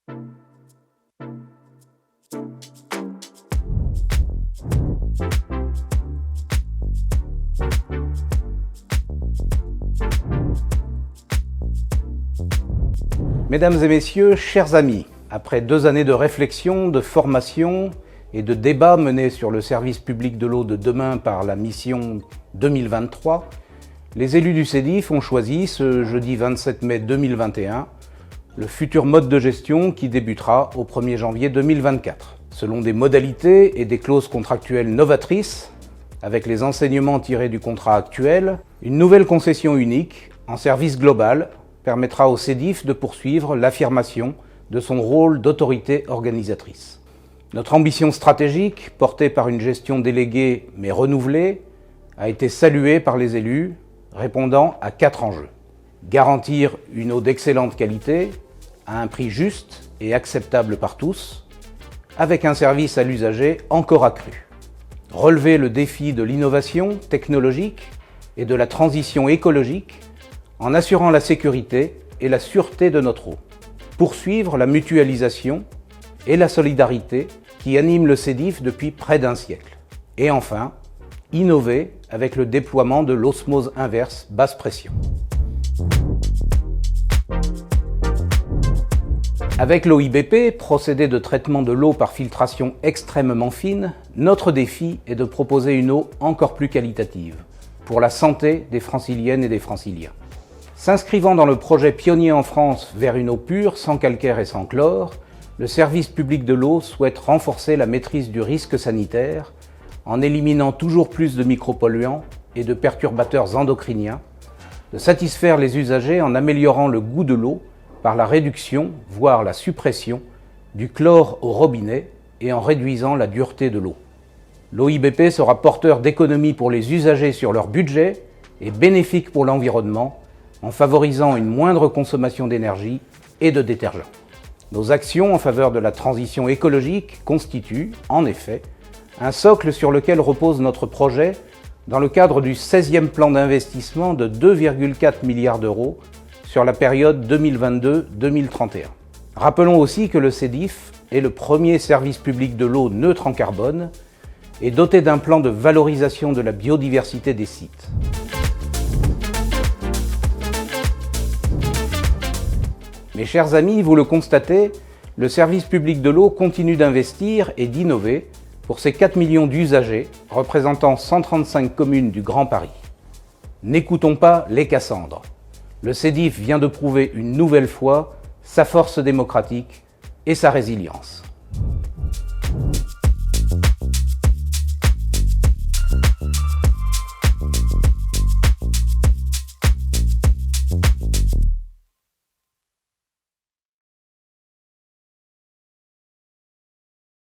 Mesdames et messieurs, chers amis, après 2 années de réflexion, de formation et de débat menés sur le service public de l'eau de demain par la mission 2023, les élus du CEDIF ont choisi ce jeudi 27 mai 2021 le futur mode de gestion qui débutera au 1er janvier 2024. Selon des modalités et des clauses contractuelles novatrices, avec les enseignements tirés du contrat actuel, une nouvelle concession unique en service global permettra au CEDIF de poursuivre l'affirmation de son rôle d'autorité organisatrice. Notre ambition stratégique, portée par une gestion déléguée mais renouvelée, a été saluée par les élus, répondant à 4 enjeux. Garantir une eau d'excellente qualité, à un prix juste et acceptable par tous, avec un service à l'usager encore accru. Relever le défi de l'innovation technologique et de la transition écologique en assurant la sécurité et la sûreté de notre eau. Poursuivre la mutualisation et la solidarité qui animent le CEDIF depuis près d'1 siècle. Et enfin, innover avec le déploiement de l'osmose inverse basse pression. Avec l'OIBP, procédé de traitement de l'eau par filtration extrêmement fine, notre défi est de proposer une eau encore plus qualitative pour la santé des Franciliennes et des Franciliens. S'inscrivant dans le projet pionnier en France vers une eau pure, sans calcaire et sans chlore, le service public de l'eau souhaite renforcer la maîtrise du risque sanitaire en éliminant toujours plus de micropolluants et de perturbateurs endocriniens, de satisfaire les usagers en améliorant le goût de l'eau par la réduction, voire la suppression, du chlore au robinet et en réduisant la dureté de l'eau. L'OIBP sera porteur d'économies pour les usagers sur leur budget et bénéfique pour l'environnement en favorisant une moindre consommation d'énergie et de détergents. Nos actions en faveur de la transition écologique constituent, en effet, un socle sur lequel repose notre projet dans le cadre du 16e plan d'investissement de 2,4 milliards d'euros sur la période 2022-2031. Rappelons aussi que le CEDIF est le premier service public de l'eau neutre en carbone et doté d'un plan de valorisation de la biodiversité des sites. Mes chers amis, vous le constatez, le service public de l'eau continue d'investir et d'innover pour ses 4 millions d'usagers, représentant 135 communes du Grand Paris. N'écoutons pas les Cassandres. Le CEDIF vient de prouver une nouvelle fois sa force démocratique et sa résilience.